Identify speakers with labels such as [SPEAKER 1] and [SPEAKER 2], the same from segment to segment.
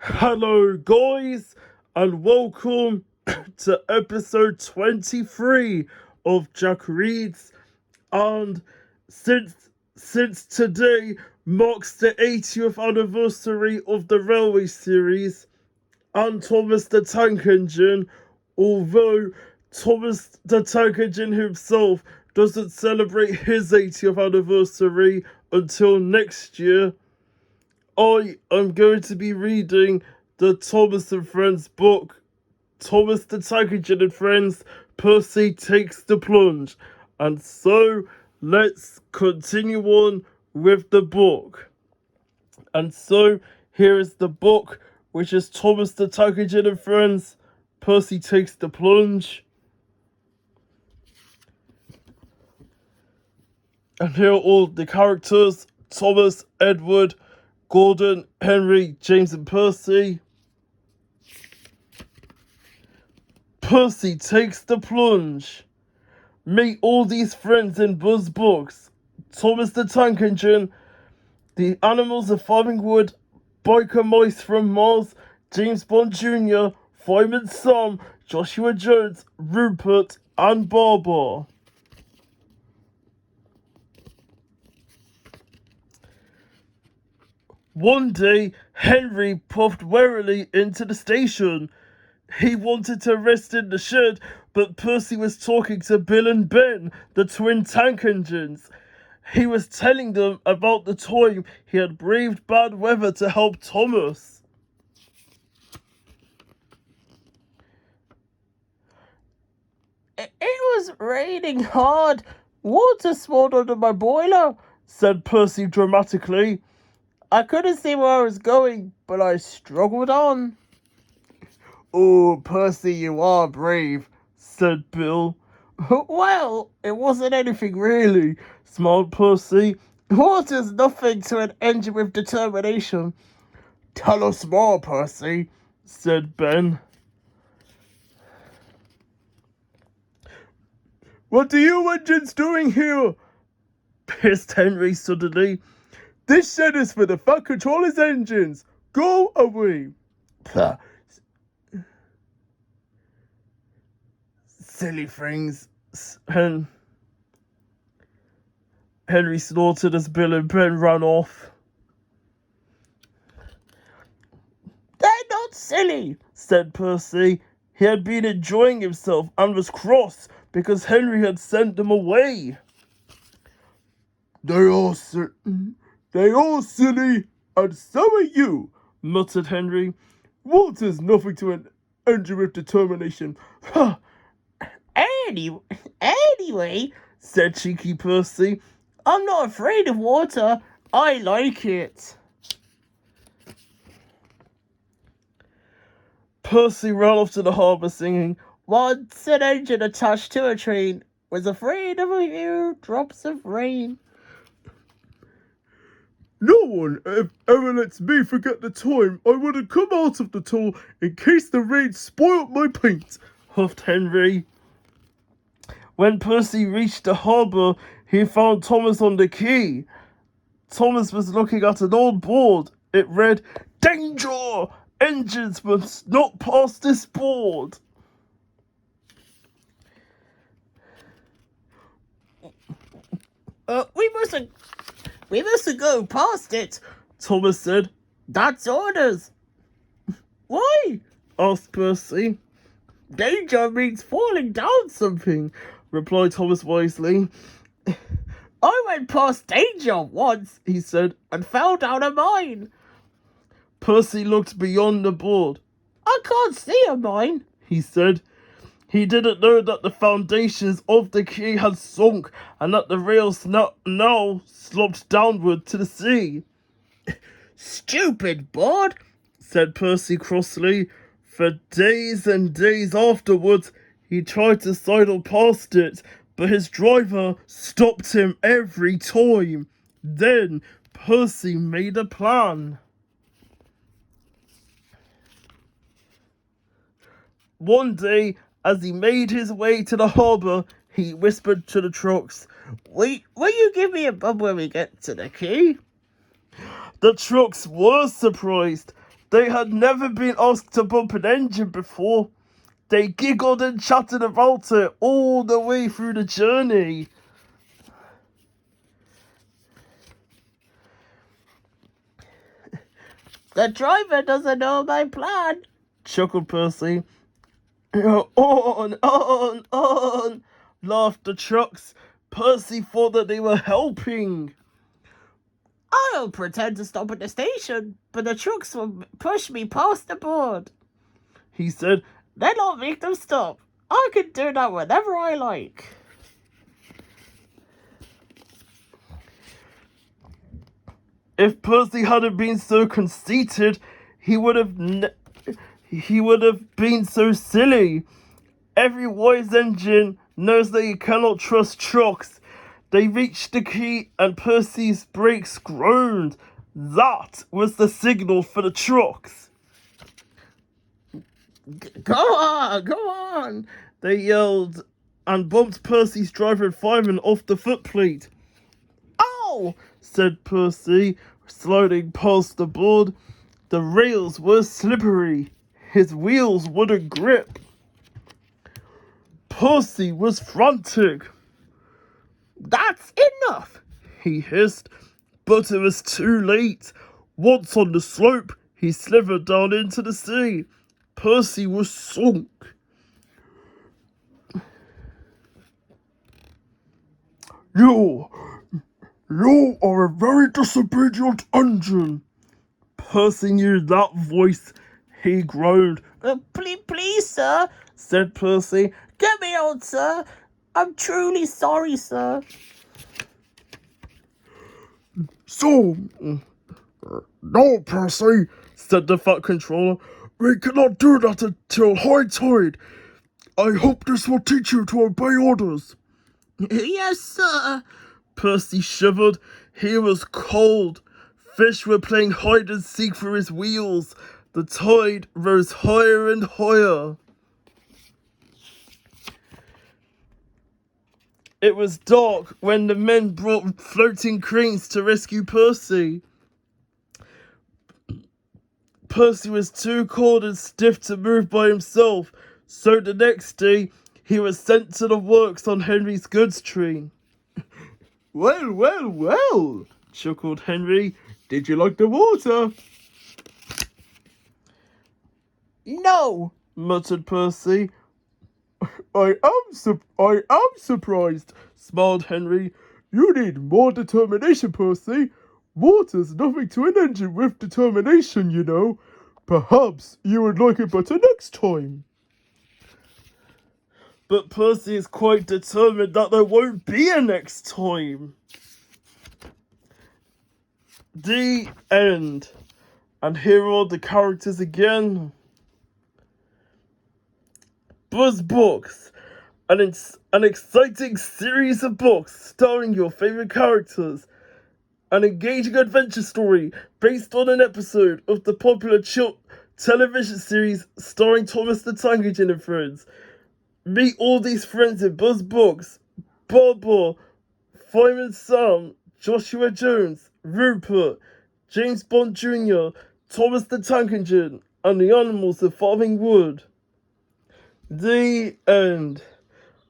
[SPEAKER 1] Hello, guys, and welcome to episode 23 of Jack Reads. And since today marks the 80th anniversary of the Railway series and Thomas the Tank Engine, although Thomas the Tank Engine himself doesn't celebrate his 80th anniversary until next year, I am going to be reading the Thomas and Friends book, Thomas the Tank Engine and Friends, Percy Takes the Plunge. And so, let's continue on with the book. And so, here is the book, which is Thomas the Tank Engine and Friends, Percy Takes the Plunge. And here are all the characters: Thomas, Edward, Gordon, Henry, James and Percy. Percy Takes the Plunge. Meet all these friends in Buzz books: Thomas the Tank Engine, the Animals of Farming Wood, Biker Mice from Mars, James Bond Jr., Fireman Sam, Joshua Jones, Rupert, and Barbara. One day, Henry puffed warily into the station. He wanted to rest in the shed, but Percy was talking to Bill and Ben, the twin tank engines. He was telling them about the time he had braved bad weather to help Thomas.
[SPEAKER 2] It was raining hard. Water swirled under my boiler,
[SPEAKER 1] said Percy dramatically.
[SPEAKER 2] I couldn't see where I was going, but I struggled on.
[SPEAKER 1] Oh, Percy, you are brave, said Bill.
[SPEAKER 2] Well, it wasn't anything really,
[SPEAKER 1] smiled Percy.
[SPEAKER 2] Water's nothing to an engine with determination.
[SPEAKER 1] Tell us more, Percy, said Ben. What are you engines doing here? Pissed Henry suddenly. This shed is for the Fat Controller's engines. Go away. Silly things. Henry snorted as Bill and Ben ran off.
[SPEAKER 2] They're not silly,
[SPEAKER 1] said Percy. He had been enjoying himself and was cross because Henry had sent them away. They are silly, and so are you, muttered Henry. Water's nothing to an engine with determination.
[SPEAKER 2] Anyway,
[SPEAKER 1] said cheeky Percy,
[SPEAKER 2] I'm not afraid of water. I like it.
[SPEAKER 1] Percy ran off to the harbour singing,
[SPEAKER 2] Once an engine attached to a train was afraid of a few drops of rain.
[SPEAKER 1] No one ever lets me forget the time I would have come out of the tunnel in case the rain spoilt my paint, huffed Henry. When Percy reached the harbour, he found Thomas on the quay. Thomas was looking at an old board. It read, Danger! Engines must not pass this board.
[SPEAKER 2] We mustn't go past it,
[SPEAKER 1] Thomas said.
[SPEAKER 2] That's orders.
[SPEAKER 1] Why? asked Percy.
[SPEAKER 2] Danger means falling down
[SPEAKER 1] something, replied Thomas wisely.
[SPEAKER 2] I went past danger once, he said, and fell down a mine.
[SPEAKER 1] Percy looked beyond the board.
[SPEAKER 2] I can't see a mine,
[SPEAKER 1] he said. He didn't know that the foundations of the quay had sunk and that the rails now sloped downward to the sea.
[SPEAKER 2] Stupid board,
[SPEAKER 1] said Percy crossly. For days and days afterwards, he tried to sidle past it, but his driver stopped him every time. Then Percy made a plan. One day, as he made his way to the harbour, he whispered to the trucks,
[SPEAKER 2] Will you give me a bub when we get to the quay?
[SPEAKER 1] The trucks were surprised. They had never been asked to bump an engine before. They giggled and chatted about it all the way through the journey.
[SPEAKER 2] The driver doesn't know my plan,
[SPEAKER 1] chuckled Percy. On, laughed the trucks. Percy thought that they were helping.
[SPEAKER 2] I'll pretend to stop at the station, but the trucks will push me past the board,
[SPEAKER 1] he said.
[SPEAKER 2] Then I'll make them stop. I can do that whenever I like.
[SPEAKER 1] If Percy hadn't been so conceited, he would have been so silly. Every wise engine knows that you cannot trust trucks. They reached the quay and Percy's brakes groaned. That was the signal for the trucks.
[SPEAKER 2] Go on,
[SPEAKER 1] they yelled and bumped Percy's driver and fireman off the footplate. Ow, said Percy, sliding past the board. The rails were slippery. His wheels wouldn't grip. Percy was frantic.
[SPEAKER 2] That's enough,
[SPEAKER 1] he hissed, but it was too late. Once on the slope, he slithered down into the sea. Percy was sunk. You are a very disobedient engine. Percy knew that voice. He groaned.
[SPEAKER 2] Please, sir,
[SPEAKER 1] said Percy.
[SPEAKER 2] Get me out, sir. I'm truly sorry, sir.
[SPEAKER 1] So, no, Percy, said the Fat Controller. We cannot do that until high tide. I hope this will teach you to obey orders.
[SPEAKER 2] Yes, sir.
[SPEAKER 1] Percy shivered. He was cold. Fish were playing hide and seek for his wheels. The tide rose higher and higher. It was dark when the men brought floating cranes to rescue Percy. Percy was too cold and stiff to move by himself, so the next day he was sent to the works on Henry's goods train. Well, chuckled Henry. Did you like the water?
[SPEAKER 2] No,
[SPEAKER 1] muttered Percy. I am surprised, smiled Henry. You need more determination, Percy. Water's nothing to an engine with determination, you know. Perhaps you would like it better next time. But Percy is quite determined that there won't be a next time. The end. And here are the characters again. Buzz Books, an exciting series of books starring your favorite characters. An engaging adventure story based on an episode of the popular television series starring Thomas the Tank Engine and friends. Meet all these friends in Buzz Books: Barbara, Fireman Sam, Joshua Jones, Rupert, James Bond Jr., Thomas the Tank Engine, and the animals of Farming Wood. The end.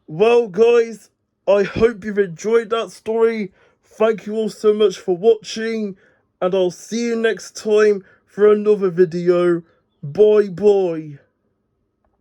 [SPEAKER 1] Well, guys, I hope you've enjoyed that story. Thank you all so much for watching, and I'll see you next time for another video. Bye bye.